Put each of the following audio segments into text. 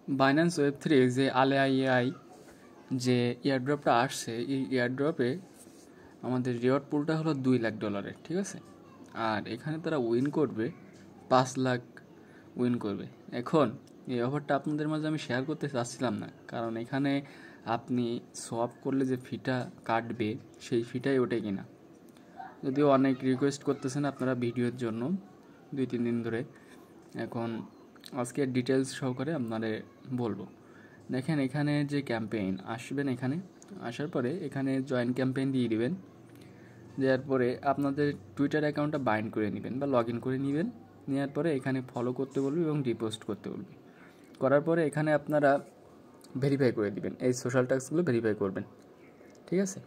Binance ওয়েব3 যে আলেয়া AI যে এয়ারড্রপটা আসছে, এই এয়ারড্রপে আমাদের রিওয়ার্ড পুলটা হলো $2 লাখ, ঠিক আছে। আর এখানে তারা উইন করবে 5 লাখ উইন করবে। এখন এই অফারটা আপনাদের মাঝে আমি শেয়ার করতে চাচ্ছিলাম না, কারণ এখানে আপনি সোয়াপ করলে যে ফিটা কাটবে সেই ফিটাই ওঠে কিনা। যদিও অনেক রিকোয়েস্ট করতেছেন আপনারা ভিডিওর জন্য 2-3 দিন ধরে, এখন আজকে ডিটেলস সহকারে আপনাদের বলবো। দেখেন এখানে যে ক্যাম্পেইন আসবেন, এখানে আসার পরে এখানে জয়েন ক্যাম্পেইন দিয়ে দিবেন। দেওয়ার পরে আপনাদের টুইটার অ্যাকাউন্টটা বাইন্ড করে নেবেন বা লগ ইন করে নেবেন। নেওয়ার পরে এখানে ফলো করতে বলবে এবং রিপোস্ট করতে বলবে। করার পরে এখানে আপনারা ভেরিফাই করে দিবেন, এই সোশ্যাল ট্যাক্সগুলো ভেরিফাই করবেন, ঠিক আছে।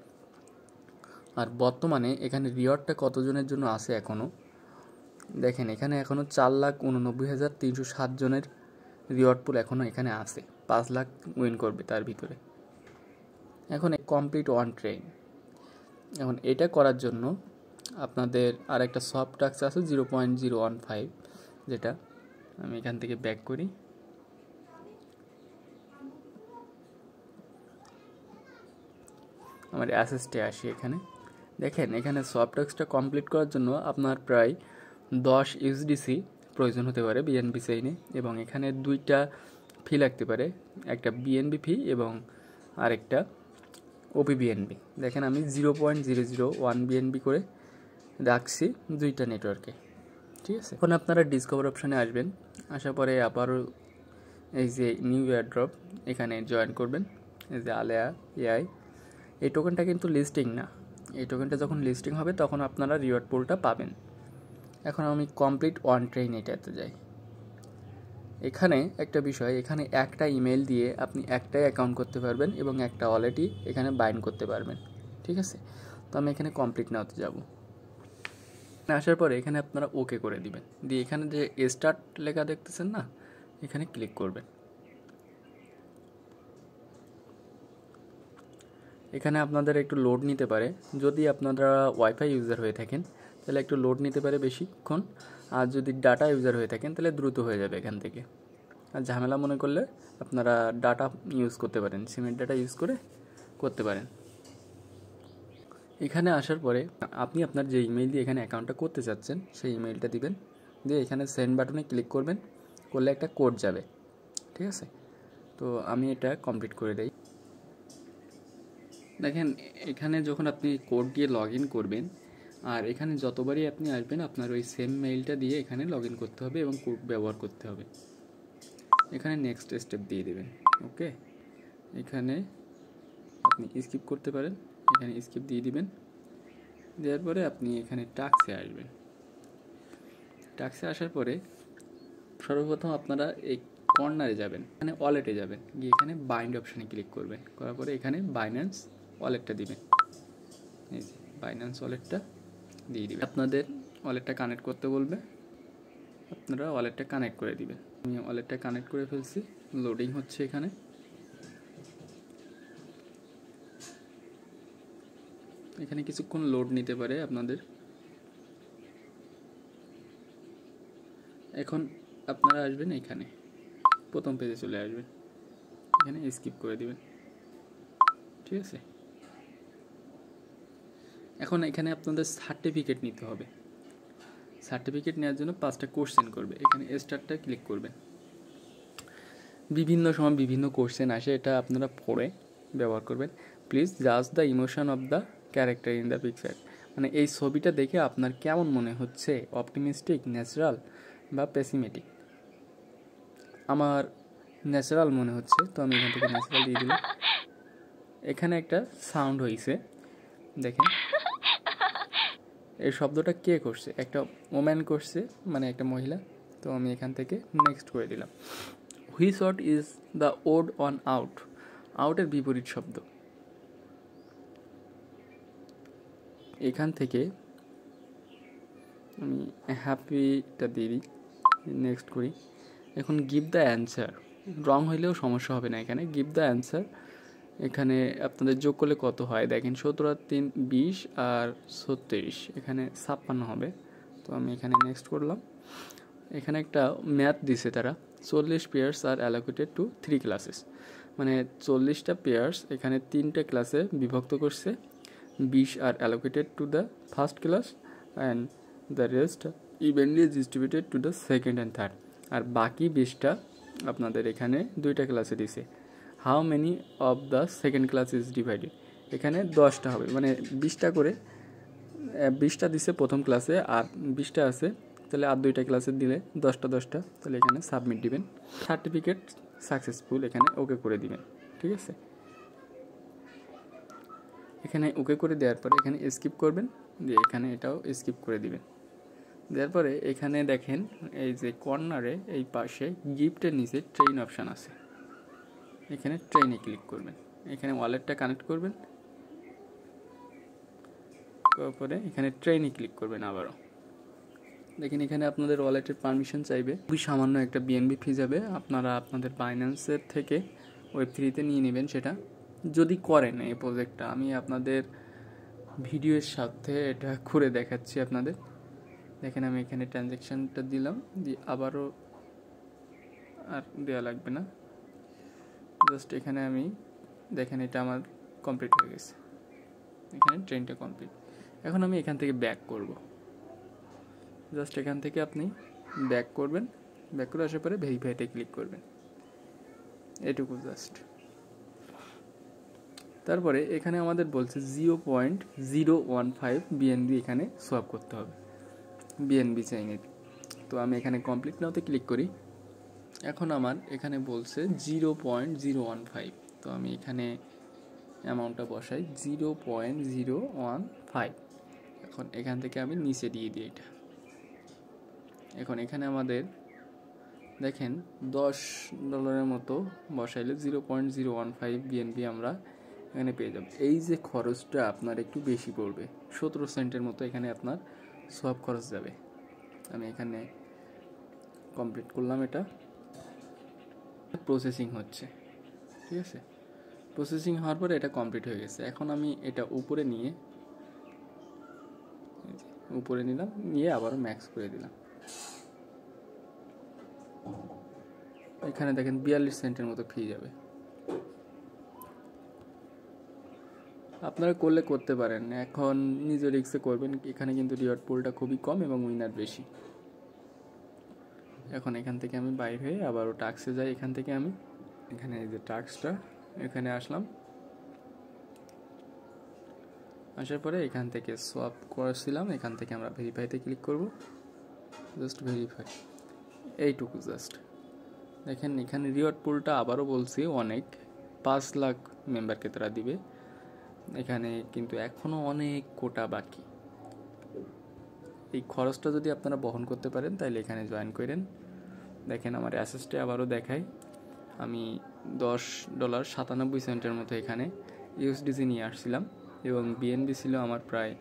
আর বর্তমানে এখানে রিওয়ার্ডটা কতজনের জন্য আছে এখনও দেখেন, এখানে এখনও 4,89,307 জনের রিওয়ার্ড পুল এখনও এখানে আছে। 5 লাখ উইন করবে তার ভিতরে। এখন কমপ্লিট ওয়ান ট্রেন। এখন এটা করার জন্য আপনাদের আর একটা সফট টাস্ক আছে 0.015, যেটা আমি এখান থেকে ব্যাক করি। আমার অ্যাসেসটে আসি, এখানে দেখেন এখানে সফট টাস্কটা কমপ্লিট করার জন্য আপনার প্রায় 10 ইউএসডিসি প্রয়োজন হতে পারে বিএনবি চেইনে, এবং এখানে 2টা ফি লাগতে পারে, একটা বিএনবি ফি এবং আরেকটা ওপি বিএনবি। দেখেন আমি 0.001 বিএনবি করে রাখছি 2টা নেটওয়ার্কে, ঠিক আছে। এখন আপনারা ডিসকভার অপশানে আসবেন, আসার পরে আবারও এই যে নিউ এয়ারড্রপ এখানে জয়েন করবেন। এই যে আলেয়া এআই, এই টোকেনটা কিন্তু লিস্টিং না, এই টোকেনটা যখন লিস্টিং হবে তখন আপনারা রিওয়ার্ড পুলটা পাবেন। এখন আমি কমপ্লিট ওয়ান ট্রেন এটাতে যাই। এখানে একটা বিষয়, এখানে একটা ইমেল দিয়ে আপনি একটাই অ্যাকাউন্ট করতে পারবেন এবং একটা ওয়ালেটই এখানে বাইন্ড করতে পারবেন, ঠিক আছে। তো আমি এখানে কমপ্লিট নাওতে যাব। আসার পরে এখানে আপনারা ওকে করে দিবেন, দিয়ে এখানে যে স্টার্ট লেখা দেখতেছেন না, এখানে ক্লিক করবেন। এখানে আপনাদের একটু লোড নিতে পারে, যদি আপনারা ওয়াইফাই ইউজার হয়ে থাকেন তাহলে একটু লোড নিতে পারে বেশিক্ষণ, আর যদি ডাটা ইউজার হয়ে থাকেন তাহলে দ্রুত হয়ে যাবে এখান থেকে। আর ঝামেলা মনে করলে আপনারা ডাটা ইউজ করতে পারেন, সিমের ডাটা ইউজ করে করতে পারেন। এখানে আসার পরে আপনি আপনার যে ইমেইল দিয়ে এখানে অ্যাকাউন্টটা করতে চাচ্ছেন সেই ইমেইলটা দিবেন, দিয়ে এখানে সেন্ড বাটনে ক্লিক করবেন, করলে একটা কোড যাবে, ঠিক আছে। তো আমি এটা কমপ্লিট করে দেই। দেখেন এখানে যখন আপনি কোড দিয়ে লগ ইন করবেন, আর এখানে যতবারই আপনি আসবেন আপনার ওই সেম মেইলটা দিয়ে এখানে লগ ইন করতে হবে এবং কোড ব্যবহার করতে হবে। এখানে নেক্সট স্টেপ দিয়ে দেবেন, ওকে। এখানে আপনি স্কিপ করতে পারেন, এখানে স্কিপ দিয়ে দিবেন। দেওয়ার পরে আপনি এখানে টাস্কে আসবেন। টাস্কে আসার পরে সর্বপ্রথম আপনারা এই কর্নারে যাবেন, এখানে ওয়ালেটে যাবেন, গিয়ে এখানে বাইন্ড অপশানে ক্লিক করবেন। করার পরে এখানে বাইন্যান্স ওয়ালেটটা দিবেন, এই যে বাইন্যান্স ওয়ালেটটা দিয়ে দিবেন। আপনাদের ওয়ালেটটা কানেক্ট করতে বলবে, আপনারা ওয়ালেটটা কানেক্ট করে দিবেন। আমি ওয়ালেটটা কানেক্ট করে ফেলছি, লোডিং হচ্ছে এখানে। এখানে কিছুক্ষণ লোড নিতে পারে আপনাদের। এখন আপনারা আসবেন এখানে প্রথম পেজে চলে আসবেন, এখানে স্কিপ করে দিবেন, ঠিক আছে। এখন এখানে আপনাদের সার্টিফিকেট নিতে হবে। সার্টিফিকেট নেওয়ার জন্য 5টা কোশ্চেন করবে, এখানে স্টার্টটা ক্লিক করবেন। বিভিন্ন সময় বিভিন্ন কোশ্চেন আসে, এটা আপনারা পড়ে ব্যবহার করবেন। প্লিজ জাজ the emotion of the character in the picture, মানে এই ছবিটা দেখে আপনার কেমন মনে হচ্ছে, অপটিমিস্টিক, ন্যাচারাল বা পেসিমেটিক। আমার ন্যাচারাল মনে হচ্ছে, তো আমি এখান থেকে ন্যাচারাল দিয়ে দিলাম। এখানে একটা সাউন্ড হয়েছে, দেখেন এই শব্দটা কে করছে, একটা ওম্যান করছে, মানে একটা মহিলা। তো আমি এখান থেকে নেক্সট করে দিলাম। Which word is the odd one out, আউটের বিপরীত শব্দ। এখান থেকে আমি হ্যাপিটা দিয়ে দিই, নেক্সট করি। এখন গিভ দ্য অ্যান্সার, রং হইলেও সমস্যা হবে না, এখানে গিভ দ্য অ্যান্সার। এখানে আপনাদের যোগ করলে কত হয় দেখেন, 17 আর 3 20 আর 36, এখানে 56 হবে। তো আমি এখানে নেক্সট করলাম। এখানে একটা ম্যাথ দিছে তারা, 40 পেয়ার্স আর অ্যালোকেটেড টু 3 ক্লাসেস, মানে 40টা পেয়ার্স এখানে 3টে ক্লাসে বিভক্ত করছে, 20 আর allocated to the first class and the rest evenly distributed to the second and third. আর বাকি 20টা আপনাদের এখানে 2টা ক্লাসে দিছে। How many of the second class is divided, এখানে 10টা হবে, মানে 20টা করে, 20টা দিছে প্রথম ক্লাসে আর 20টা আছে, তাহলে আর 2টা ক্লাসে দিলে 10টা, তাহলে এখানে সাবমিট দিবেন, সার্টিফিকেট সাকসেসফুল, এখানে ওকে করে দিবেন। ঠিক আছে, এখানে ওকে করে দেওয়ার পরে এখানে স্কিপ করবেন, দিয়ে এখানে এটাও স্কিপ করে দিবেন। দেওয়ার পরে এখানে দেখেন এই যে কর্নারে এই পাশে গিফটের নিচে ট্রেন অপশান আছে, এখানে ট্রেনে ক্লিক করবেন, এখানে ওয়ালেটটা কানেক্ট করবেন, তারপরে এখানে ট্রেনে ক্লিক করবেন আবারও। দেখেন এখানে আপনাদের ওয়ালেটের পারমিশন চাইবে, খুবই সামান্য একটা বিএনবি ফি যাবে, আপনারা আপনাদের বাইন্যান্সের থেকে ওয়েব3তে নিয়ে নেবেন সেটা, যদি করেন এই প্রজেক্টটা। আমি আপনাদের ভিডিওর সাথে এটা করে দেখাচ্ছি আপনাদের। দেখেন আমি এখানে ট্রানজ্যাকশানটা দিলাম, দিয়ে আবারও আর দেওয়া লাগবে না, জাস্ট এখানে আমি দেখেন এটা আমার কমপ্লিট হয়ে গেছে, এখানে ট্রেনটা কমপ্লিট। এখন আমি এখান থেকে ব্যাক করব, জাস্ট এখান থেকে আপনি ব্যাক করবেন, ব্যাক করে আসার পরে ভেরিফাইতে ক্লিক করবেন, এটুকু জাস্ট। তারপরে এখানে আমাদের বলছে 0.015 বিএনবি এখানে সোয়াপ করতে হবে, বিএনবি চেইনের। তো আমি এখানে কমপ্লিট নাওতে ক্লিক করি, এখন আমার এখানে বলছে 0.015, তো আমি এখানে অ্যামাউন্টটা বসাই 0.015। এখন এখান থেকে আমি নিচে দিয়ে দিই এটা। এখন এখানে আমাদের দেখেন $10 মতো বসাইলে 0.015 বিএনবি আমরা এখানে পেয়ে যাব। এই যে খরচটা আপনার একটু বেশি পড়বে, 17 সেন্টের মতো এখানে আপনার সব খরচ যাবে। আমি এখানে কমপ্লিট করলাম, এটা প্রসেসিং হচ্ছে। ঠিক আছে, প্রসেসিং হওয়ার পরে এটা কমপ্লিট হয়ে গেছে। এখন আমি এটা উপরে নিলাম, নিয়ে আবারও ম্যাক্স করে দিলাম। এখানে দেখেন 42 সেন্টের মতো ফি যাবে। আপনারা করতে পারেন, এখন নিজ রিস্কে করবেন। এখানে কিন্তু রিওয়ার্ড পুলটা খুবই কম এবং উইনার বেশি। এখন এখান থেকে আমি বাইরে হয়ে আবারও টাস্কে যাই। এখান থেকে আমি এখানে এই যে টাস্কটা, এখানে আসলাম, আসার পরে এখান থেকে সোয়াপ করেছিলাম, এখান থেকে আমরা ভেরিফাইতে ক্লিক করব, জাস্ট ভেরিফাই, এইটুকু জাস্ট। দেখেন এখানে রিওয়ার্ড পুলটা আবারও বলছি অনেক, 5 লাখ মেম্বারকে তারা দিবে। এখানে কিন্তু এখনও অনেক কোটা বাকি। এই খরচটা যদি আপনারা বহন করতে পারেন তাহলে এখানে জয়েন করেন। দেখেন আমার অ্যাসেসটে আবারও দেখাই, আমি $10.97 মতো এখানে ইউএসডিসি নিয়ে আসছিলাম এবং বিএনবি ছিল আমার প্রায়,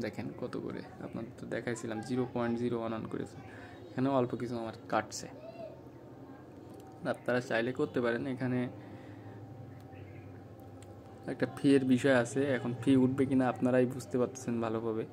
দেখেন কত করে আপনাদের তো দেখাইছিলাম, 0.011 করেছে। এখানে অল্প কিছু আমার কাটছে। আপনারা চাইলে করতে পারেন। এখানে একটা ফি এর বিষয় আছে, এখন ফি উঠবে কিনা আপনারাই বুঝতে পারতেছেন ভালোভাবে।